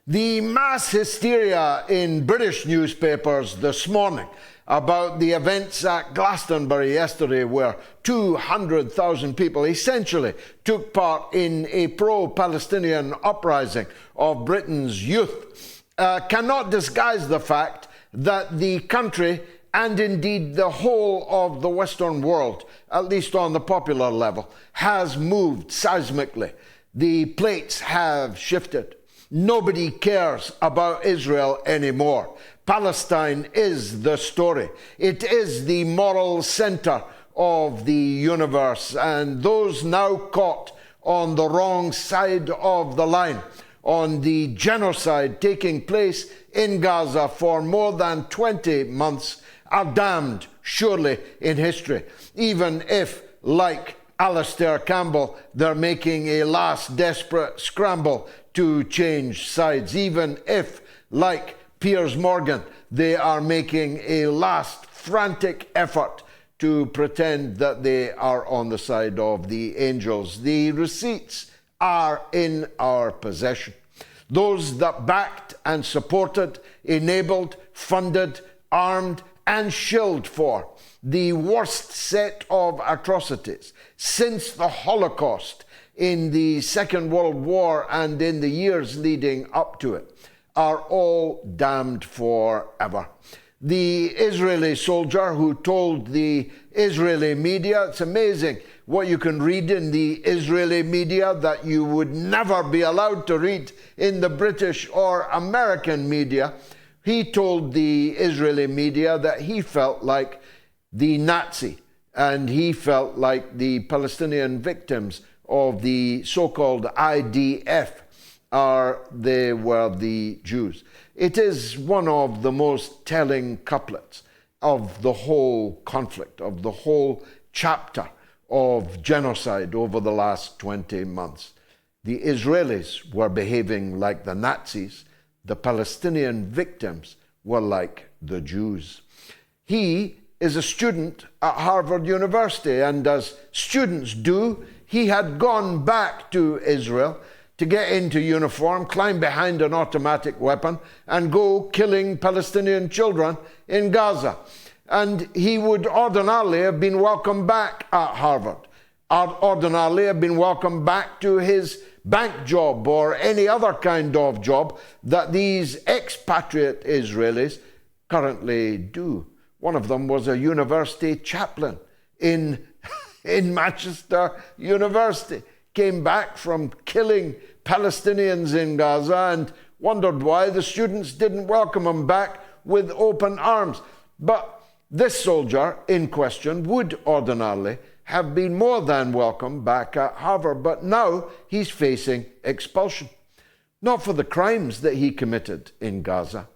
The mass hysteria in British newspapers this morning about the events at Glastonbury yesterday, where 200,000 people essentially took part in a pro-Palestinian uprising of Britain's youth, cannot disguise the fact that the country, and indeed the whole of the Western world, at least on the popular level, has moved seismically. The plates have shifted. Nobody cares about Israel anymore. Palestine is the story. It is the moral center of the universe, and those now caught on the wrong side of the line, on the genocide taking place in Gaza for more than 20 months, are damned surely in history, even if, like Alastair Campbell, they're making a last desperate scramble to change sides, even if, like Piers Morgan, they are making a last frantic effort to pretend that they are on the side of the angels. The receipts are in our possession. Those that backed and supported, enabled, funded, armed, and shilled for the worst set of atrocities since the Holocaust in the Second World War and in the years leading up to it are all damned forever. The Israeli soldier who told the Israeli media, it's amazing what you can read in the Israeli media that you would never be allowed to read in the British or American media. He told the Israeli media that he felt like the Nazi, and he felt like the Palestinian victims of the so-called IDF they were the Jews. It is one of the most telling couplets of the whole conflict, of the whole chapter of genocide over the last 20 months. The Israelis were behaving like the Nazis. The Palestinian victims were like the Jews. He is a student at Harvard University, and as students do, he had gone back to Israel to get into uniform, climb behind an automatic weapon, and go killing Palestinian children in Gaza. And he would ordinarily have been welcomed back at Harvard, ordinarily have been welcomed back to his bank job or any other kind of job that these expatriate Israelis currently do. One of them was a university chaplain in Manchester University, came back from killing Palestinians in Gaza and wondered why the students didn't welcome him back with open arms. But this soldier in question would ordinarily have been more than welcome back at Harvard, but now he's facing expulsion. Not for the crimes that he committed in Gaza,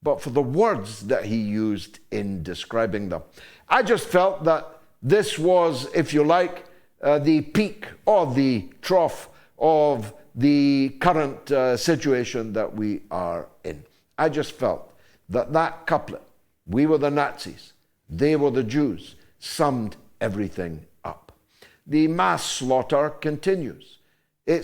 but for the words that he used in describing them. I just felt that this was, if you like, the peak or the trough of the current situation that we are in. I just felt that that couplet, we were the Nazis, they were the Jews, summed everything up. The mass slaughter continues. The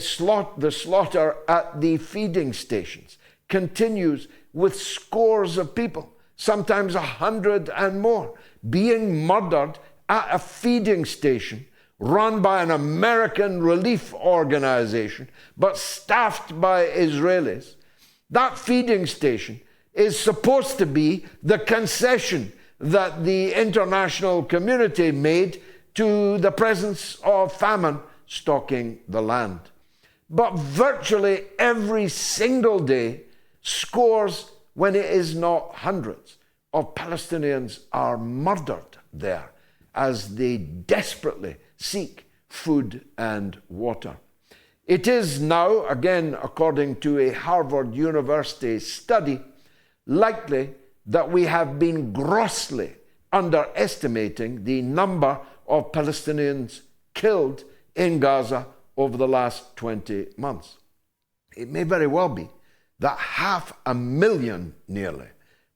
slaughter at the feeding stations continues with scores of people, sometimes 100 and more, being murdered at a feeding station run by an American relief organization, but staffed by Israelis. That feeding station is supposed to be the concession that the international community made to the presence of famine stalking the land. But virtually every single day, scores, when it is not hundreds, of Palestinians are murdered there as they desperately seek food and water. It is now, again, according to a Harvard University study, likely that we have been grossly underestimating the number of Palestinians killed in Gaza over the last 20 months. It may very well be that 500,000 nearly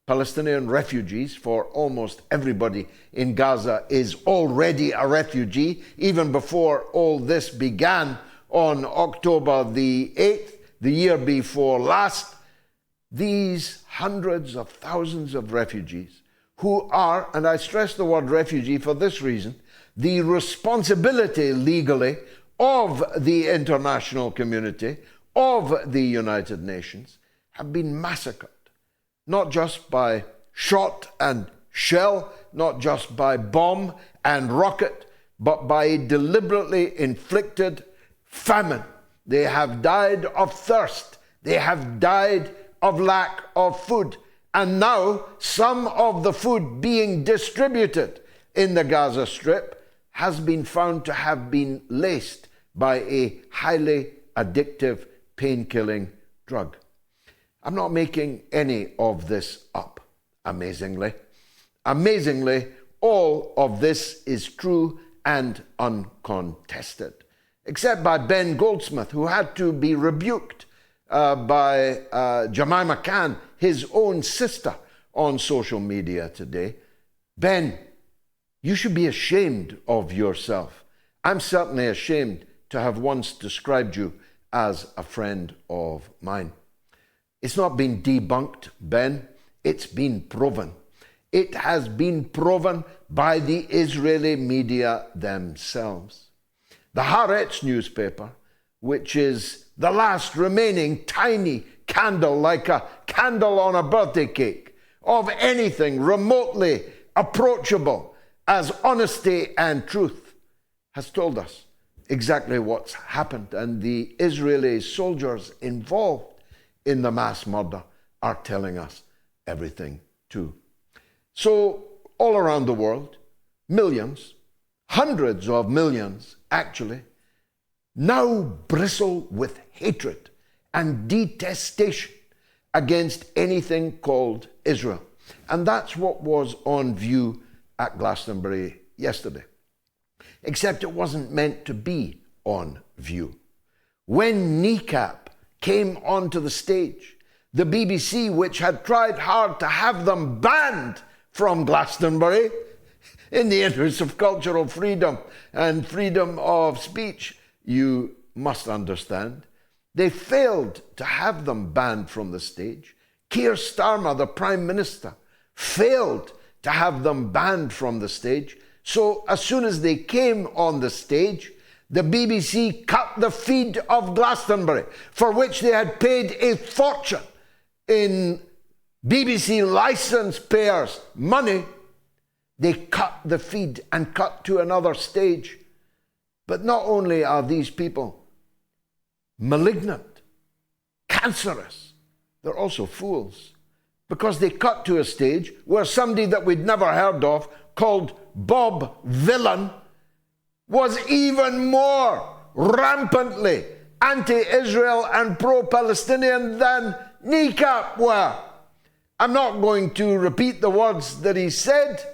Palestinian refugees, for almost everybody in Gaza is already a refugee, even before all this began on October the 8th, the year before last, these hundreds of thousands of refugees who are, and I stress the word refugee for this reason, the responsibility legally of the international community, of the United Nations, have been massacred, not just by shot and shell, not just by bomb and rocket, but by deliberately inflicted famine. They have died of thirst. They have died of lack of food. And now some of the food being distributed in the Gaza Strip has been found to have been laced by a highly addictive pain-killing drug. I'm not making any of this up, amazingly. Amazingly, all of this is true and uncontested, except by Ben Goldsmith, who had to be rebuked by Jemima Khan, his own sister, on social media today. Ben, you should be ashamed of yourself. I'm certainly ashamed to have once described you as a friend of mine. It's not been debunked, Ben. It's been proven. It has been proven by the Israeli media themselves. The Haaretz newspaper, which is the last remaining tiny candle, like a candle on a birthday cake, of anything remotely approachable as honesty and truth, has told us exactly what's happened. And the Israeli soldiers involved in the mass murder are telling us everything too. So all around the world, millions, hundreds of millions actually, now bristle with hatred and detestation against anything called Israel. And that's what was on view at Glastonbury yesterday. Except it wasn't meant to be on view. When Kneecap came onto the stage, the BBC, which had tried hard to have them banned from Glastonbury in the interest of cultural freedom and freedom of speech, you must understand, they failed to have them banned from the stage. Keir Starmer, the Prime Minister, failed to have them banned from the stage. So as soon as they came on the stage, the BBC cut the feed of Glastonbury, for which they had paid a fortune in BBC licence payers' money. They cut the feed and cut to another stage. But not only are these people malignant, cancerous, they're also fools, because they cut to a stage where somebody that we'd never heard of, called Bob Villain, was even more rampantly anti-Israel and pro-Palestinian than Kneecap were. I'm not going to repeat the words that he said,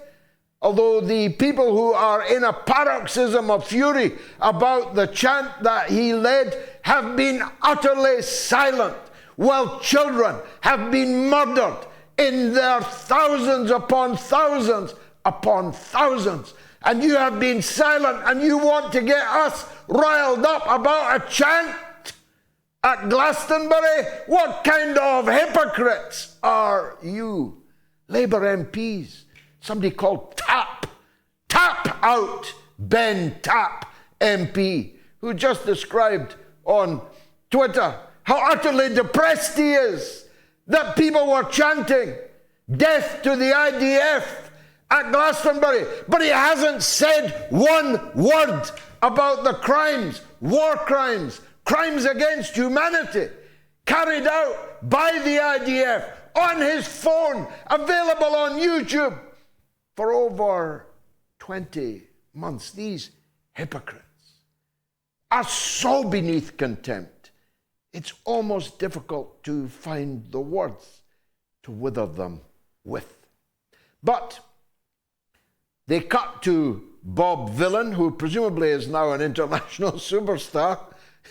although the people who are in a paroxysm of fury about the chant that he led have been utterly silent, while children have been murdered in their thousands upon thousands upon thousands. And you have been silent, and you want to get us riled up about a chant at Glastonbury? What kind of hypocrites are you? Labour MPs, somebody called Tap Out Ben Tap MP, who just described on Twitter how utterly depressed he is that people were chanting death to the IDF at Glastonbury, but he hasn't said one word about the crimes, war crimes, crimes against humanity carried out by the IDF on his phone, available on YouTube for over 20 months. These hypocrites are so beneath contempt, it's almost difficult to find the words to wither them with. But they cut to Bob Villain, who presumably is now an international superstar.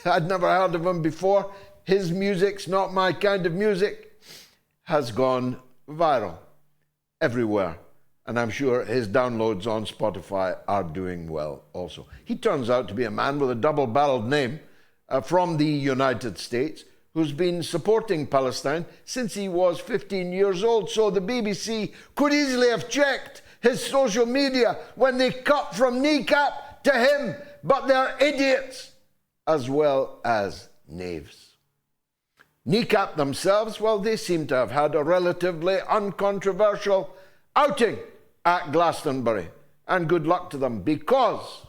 I'd never heard of him before. His music's not my kind of music. Has gone viral everywhere. And I'm sure his downloads on Spotify are doing well also. He turns out to be a man with a double-barreled name from the United States who's been supporting Palestine since he was 15 years old. So the BBC could easily have checked his social media when they cut from Kneecap to him, but they're idiots as well as knaves. Kneecap themselves, well, they seem to have had a relatively uncontroversial outing at Glastonbury, and good luck to them, because,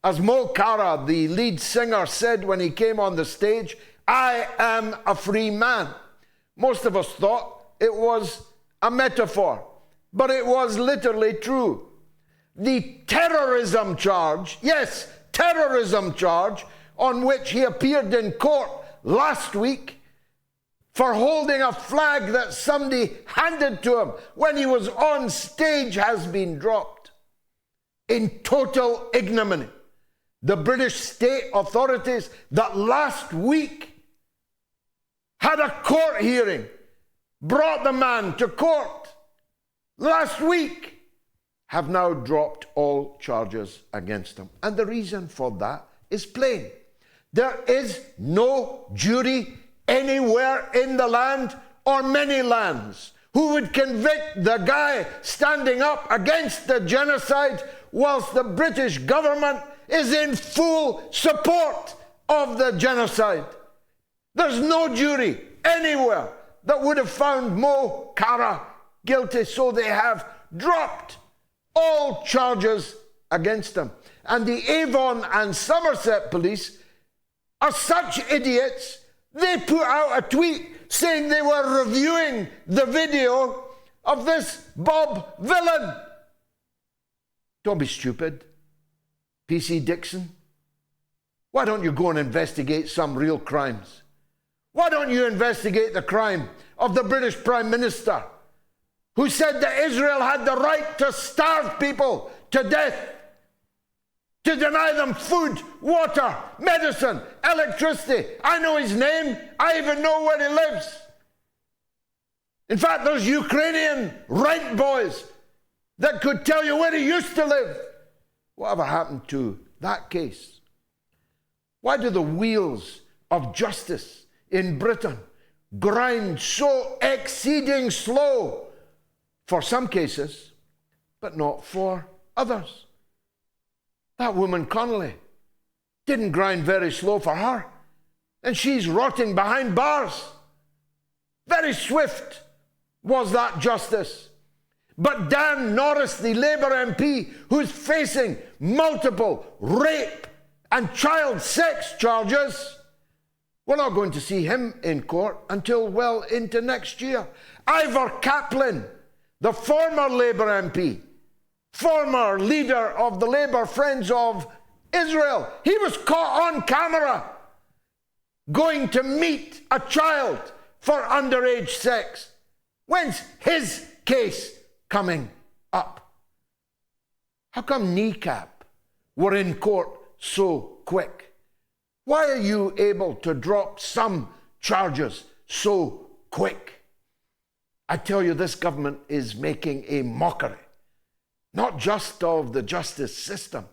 as Mo Chara, the lead singer, said when he came on the stage, "I am a free man." Most of us thought it was a metaphor, but it was literally true. The terrorism charge, yes, terrorism charge, on which he appeared in court last week for holding a flag that somebody handed to him when he was on stage, has been dropped in total ignominy. The British state authorities that last week had a court hearing, brought the man to court last week, have now dropped all charges against him. And the reason for that is plain. There is no jury anywhere in the land or many lands who would convict the guy standing up against the genocide, whilst the British government is in full support of the genocide. There's no jury anywhere that would have found Mo Chara guilty, so they have dropped all charges against him. And the Avon and Somerset police are such idiots, they put out a tweet saying they were reviewing the video of this Bob villain. Don't be stupid, PC Dixon. Why don't you go and investigate some real crimes? Why don't you investigate the crime of the British Prime Minister, who said that Israel had the right to starve people to death, to deny them food, water, medicine, electricity? I know his name. I even know where he lives. In fact, there's Ukrainian rent boys that could tell you where he used to live. Whatever happened to that case? Why do the wheels of justice in Britain grind so exceeding slow for some cases, but not for others? That woman Connolly didn't grind very slow for her, and she's rotting behind bars. Very swift was that justice. But Dan Norris, the Labour MP, who's facing multiple rape and child sex charges, we're not going to see him in court until well into next year. Ivor Kaplan, the former Labour MP, former leader of the Labour Friends of Israel, he was caught on camera going to meet a child for underage sex. When's his case coming up? How come Kneecap were in court so quick? Why are you able to drop some charges so quick? I tell you, this government is making a mockery, not just of the justice system,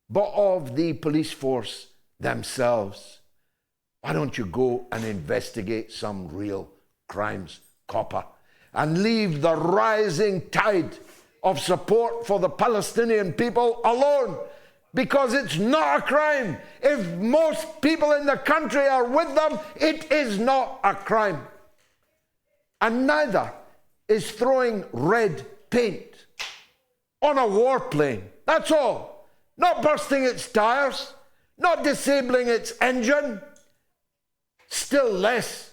but of the police force themselves. Why don't you go and investigate some real crimes, copper, and leave the rising tide of support for the Palestinian people alone? Because it's not a crime. If most people in the country are with them, it is not a crime. And neither is throwing red paint on a warplane. That's all. Not bursting its tires, not disabling its engine, still less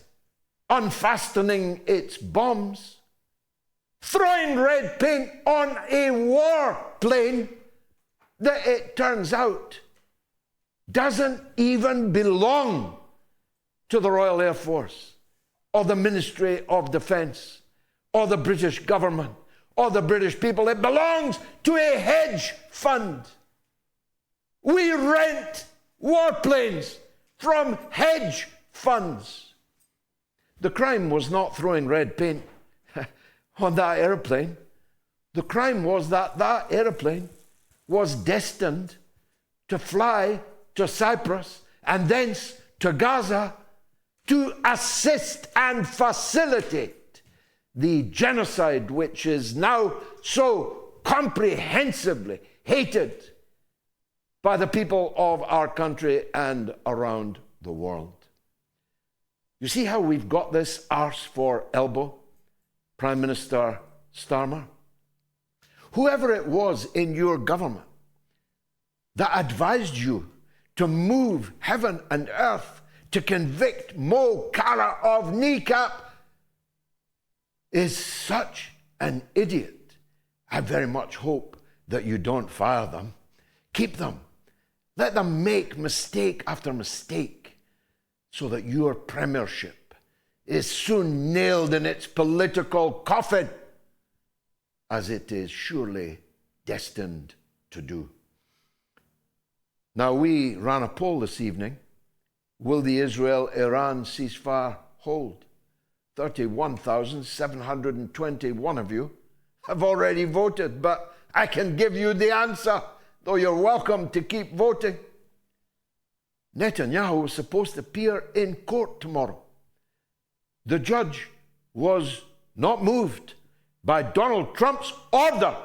unfastening its bombs. Throwing red paint on a warplane that, it turns out, doesn't even belong to the Royal Air Force or the Ministry of Defence or the British government or the British people. It belongs to a hedge fund. We rent warplanes from hedge funds. The crime was not throwing red paint on that airplane. The crime was that that airplane was destined to fly to Cyprus and thence to Gaza to assist and facilitate the genocide which is now so comprehensively hated by the people of our country and around the world. You see how we've got this arse for elbow, Prime Minister Starmer? Whoever it was in your government that advised you to move heaven and earth to convict Mo Chara of Kneecap is such an idiot. I very much hope that you don't fire them. Keep them. Let them make mistake after mistake so that your premiership is soon nailed in its political coffin, as it is surely destined to do. Now, we ran a poll this evening. Will the Israel-Iran ceasefire hold? 31,721 of you have already voted, but I can give you the answer, though you're welcome to keep voting. Netanyahu was supposed to appear in court tomorrow. The judge was not moved by Donald Trump's order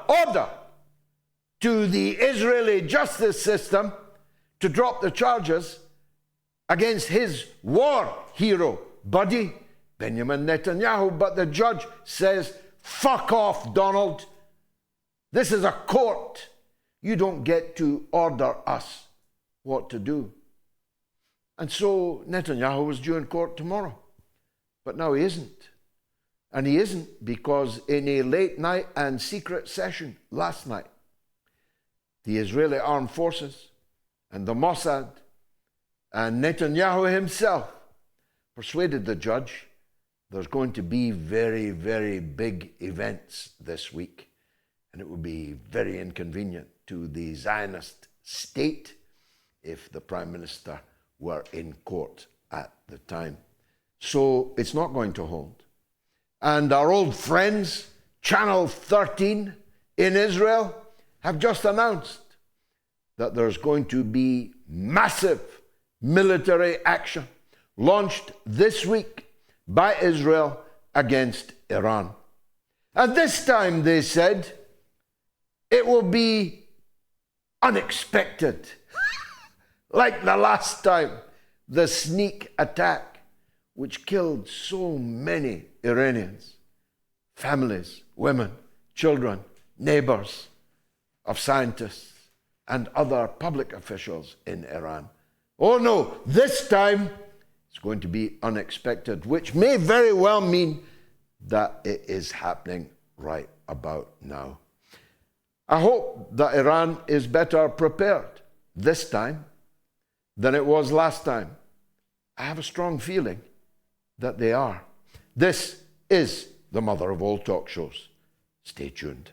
to the Israeli justice system to drop the charges against his war hero buddy, Benjamin Netanyahu. But the judge says, fuck off, Donald. This is a court. You don't get to order us what to do. And so Netanyahu was due in court tomorrow. But now he isn't. And he isn't because in a late night and secret session last night, the Israeli armed forces and the Mossad and Netanyahu himself persuaded the judge there's going to be very, very big events this week. And it would be very inconvenient to the Zionist state if the Prime Minister were in court at the time. So it's not going to hold. And our old friends, Channel 13 in Israel, have just announced that there's going to be massive military action launched this week by Israel against Iran. And this time, they said, it will be unexpected. Like the last time, the sneak attack, which killed so many Iranians, families, women, children, neighbors of scientists and other public officials in Iran. Oh no, this time it's going to be unexpected, which may very well mean that it is happening right about now. I hope that Iran is better prepared this time than it was last time. I have a strong feeling that they are. This is the mother of all talk shows. Stay tuned.